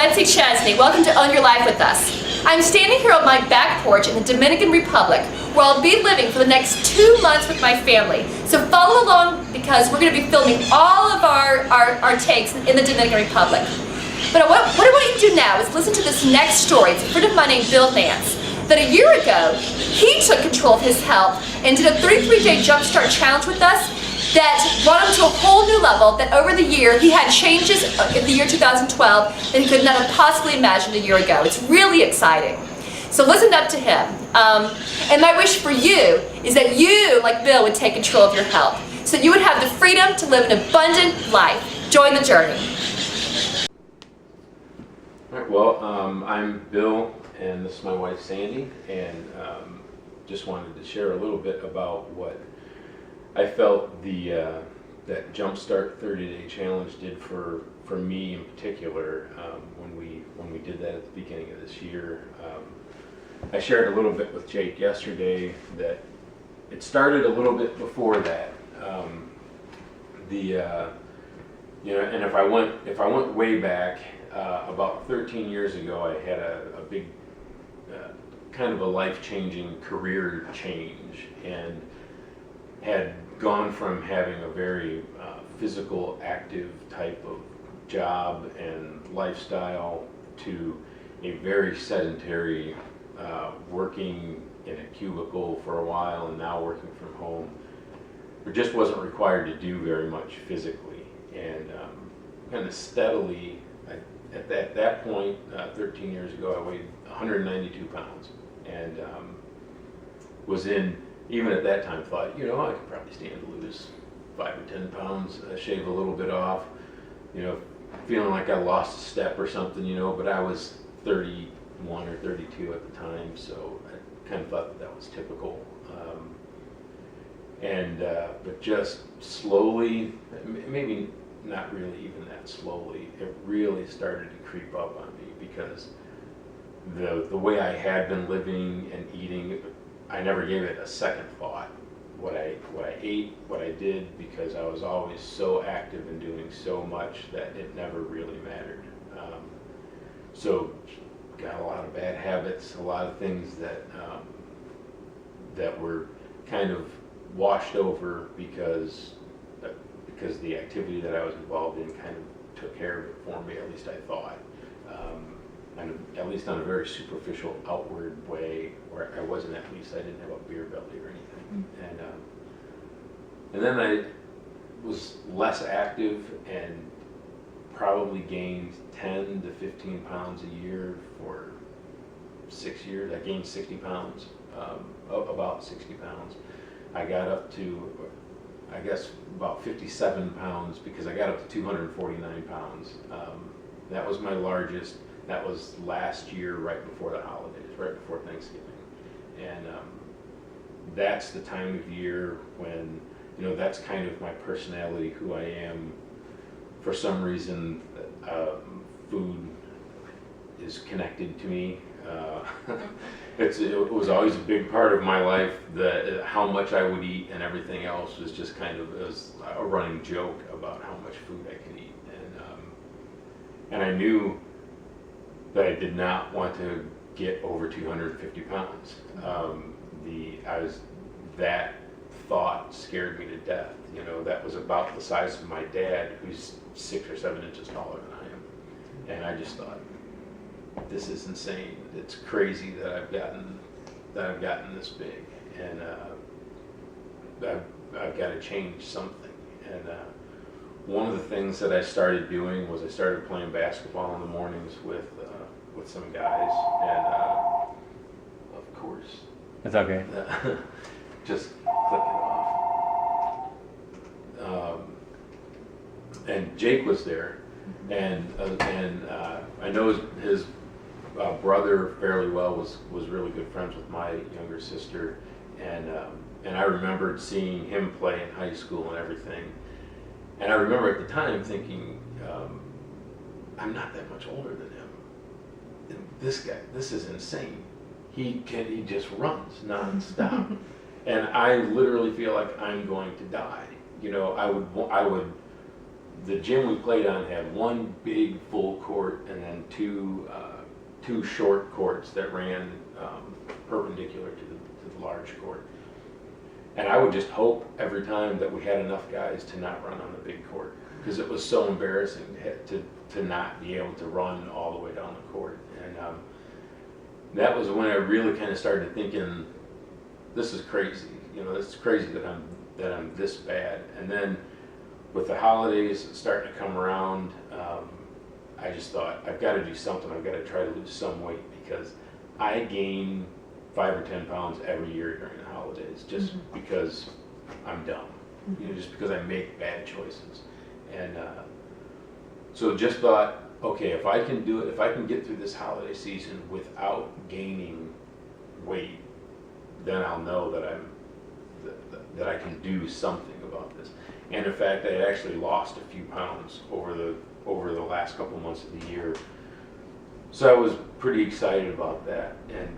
Betsy Chesney. Welcome to Own Your Life with us. I'm standing here on my back porch in the Dominican Republic, where I'll be living for the next 2 months with my family. So follow along because we're going to be filming all of our takes in the Dominican Republic. But what I want you to do now is listen to this next story. It's a friend of mine named Bill Nantz. That a year ago, he took control of his health and did a 33-day jumpstart challenge with us that brought him to a whole new level, that over the year, he had changes in the year 2012 that he could not have possibly imagined a year ago. It's really exciting. So listen up to him. And my wish for you is that you, like Bill, would take control of your health, so that you would have the freedom to live an abundant life. Join the journey. All right, well, I'm Bill, and this is my wife Sandy, and just wanted to share a little bit about what I felt that Jumpstart 30-Day Challenge did for me in particular when we did that at the beginning of this year. I shared a little bit with Jake yesterday that it started a little bit before that. And if I went way back, about 13 years ago, I had a big kind of a life-changing career change, and had gone from having a very physical, active type of job and lifestyle to a very sedentary, working in a cubicle for a while and now working from home. It just wasn't required to do very much physically, and kind of steadily, at that point, 13 years ago, I weighed 192 pounds, and was in, even at that time, thought, you know, I could probably stand to lose 5 or 10 pounds, shave a little bit off, you know, feeling like I lost a step or something, you know, but I was 31 or 32 at the time, so I kind of thought that was typical. But just slowly, maybe not really even that slowly, it really started to creep up on me, because the way I had been living and eating, I never gave it a second thought. What I ate, what I did, because I was always so active and doing so much that it never really mattered. So got a lot of bad habits, a lot of things that were kind of washed over because the activity that I was involved in kind of took care of it for me, at least I thought. And at least on a very superficial, outward way, where I wasn't, at least I didn't have a beer belly or anything. And then I was less active and probably gained 10 to 15 pounds a year for 6 years. I gained 60 pounds, about 60 pounds. I got up to, I guess, about 57 pounds, because I got up to 249 pounds. That was my largest. That was last year, right before the holidays, right before Thanksgiving. And that's the time of year when, you know, that's kind of my personality, who I am. For some reason, food is connected to me. It was always a big part of my life, that how much I would eat, and everything else was just kind of, it was a running joke about how much food I could eat. And I knew that I did not want to get over 250 pounds. That thought scared me to death. You know, that was about the size of my dad, who's 6 or 7 inches taller than I am. And I just thought, this is insane. It's crazy that I've gotten this big, and I've got to change something. And one of the things that I started doing was I started playing basketball in the mornings with some guys, and of course, it's okay. Just click it off. And Jake was there, and I know his brother fairly well, was really good friends with my younger sister, and I remembered seeing him play in high school and everything. And I remember at the time thinking, I'm not that much older than him. And this guy, this is insane. He just runs nonstop. And I literally feel like I'm going to die. You know, I would the gym we played on had one big full court and then two short courts that ran perpendicular to the large court. And I would just hope every time that we had enough guys to not run on the big court, because it was so embarrassing to not be able to run all the way down the court. And that was when I really kind of started thinking, this is crazy. You know, it's crazy that I'm this bad. And then with the holidays starting to come around, I just thought, I've got to do something. I've got to try to lose some weight, because I gain 5 or 10 pounds every year during the holidays, just because I'm dumb, you know, just because I make bad choices. And so just thought, okay, if I can do it, if I can get through this holiday season without gaining weight, then I'll know that I can do something about this. And in fact, I actually lost a few pounds over the last couple of months of the year. So I was pretty excited about that. And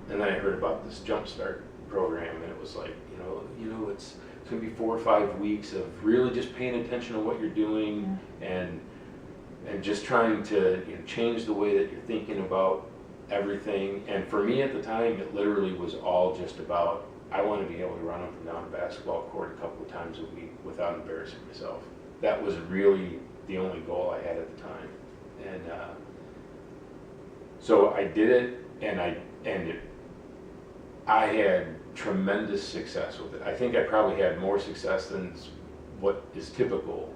then I heard about this Jumpstart program, and it was like, you know, it's going to be 4 or 5 weeks of really just paying attention to what you're doing, and just trying to, you know, change the way that you're thinking about everything. And for me at the time, it literally was all just about, I want to be able to run up and down a basketball court a couple of times a week without embarrassing myself. That was really the only goal I had at the time. And so I did it, and I had tremendous success with it. I think I probably had more success than what is typical,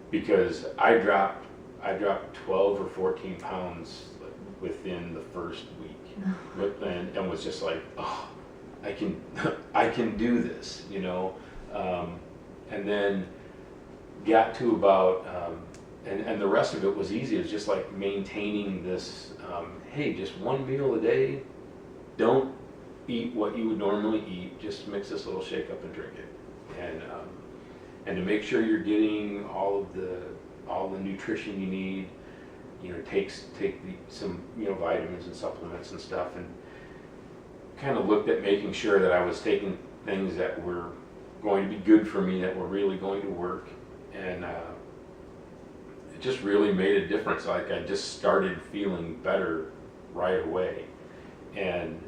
because I dropped 12 or 14 pounds within the first week, and was just like, oh, I can do this, you know. And then got to about, and the rest of it was easy. It was just like maintaining this, hey, just one meal a day. Don't eat what you would normally eat. Just mix this little shake up and drink it, and to make sure you're getting all the nutrition you need. You know, take some, you know, vitamins and supplements and stuff, and kind of looked at making sure that I was taking things that were going to be good for me, that were really going to work, and it just really made a difference. Like, I just started feeling better right away, and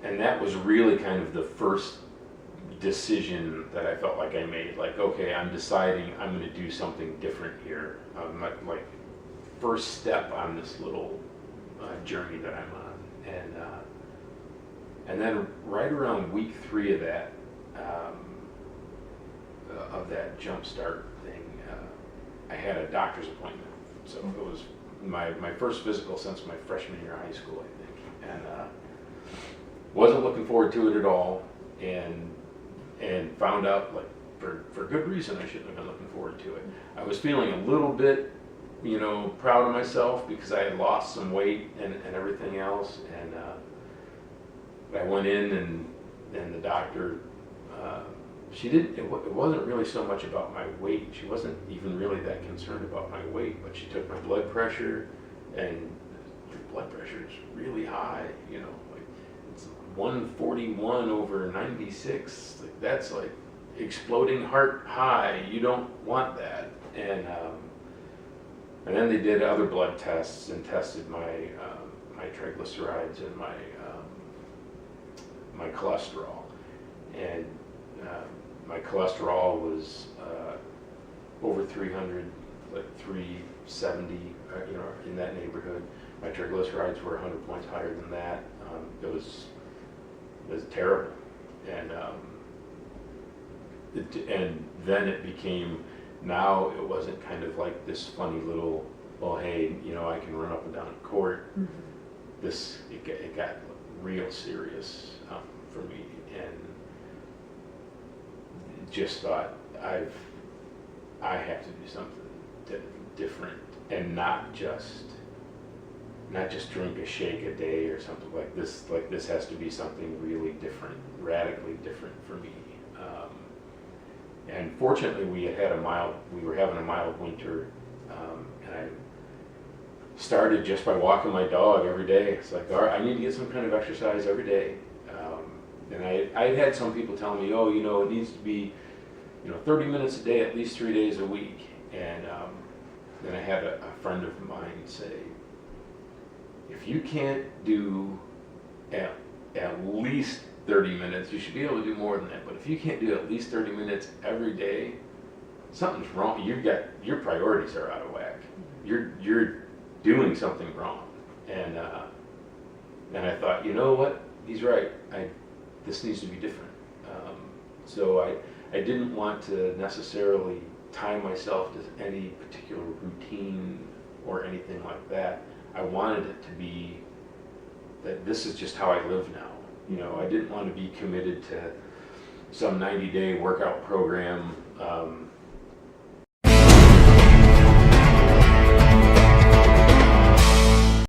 that was really kind of the first decision that I felt like I made. Like, okay, I'm deciding I'm going to do something different here. Like first step on this little journey that I'm on, and then right around week 3 of that Jumpstart thing, I had a doctor's appointment. So it was my first physical since my freshman year of high school, I think, and wasn't looking forward to it at all, and found out, like, for good reason, I shouldn't have been looking forward to it. I was feeling a little bit, you know, proud of myself because I had lost some weight and everything else, and I went in, and the doctor, it wasn't really so much about my weight. She wasn't even really that concerned about my weight, but she took my blood pressure, and the blood pressure is really high, you know, like it's 141 over 96. Like, that's like exploding heart high. You don't want that. And then they did other blood tests and tested my triglycerides and my cholesterol, and my cholesterol was over 300, like 370, you know, in that neighborhood. My triglycerides were 100 points higher than that. It was terrible, and then it became, now it wasn't kind of like this funny little, well, hey, you know, I can run up and down a court. Mm-hmm. It got real serious for me, and just thought, I have to do something different, and not just drink a shake a day or something like this. Like, this has to be something really different, radically different for me. And fortunately, we were having a mild winter, and I started just by walking my dog every day. It's like, all right, I need to get some kind of exercise every day. And I had some people tell me, oh, you know, it needs to be 30 minutes a day, at least 3 days a week. And then I had a friend of mine say, if you can't do at least 30 minutes, you should be able to do more than that. But if you can't do at least 30 minutes every day, something's wrong. Your priorities are out of whack. You're doing something wrong. And I thought, you know what? He's right. This needs to be different. So I didn't want to necessarily tie myself to any particular routine or anything like that. I wanted it to be that this is just how I live now. I didn't want to be committed to some 90-day workout program.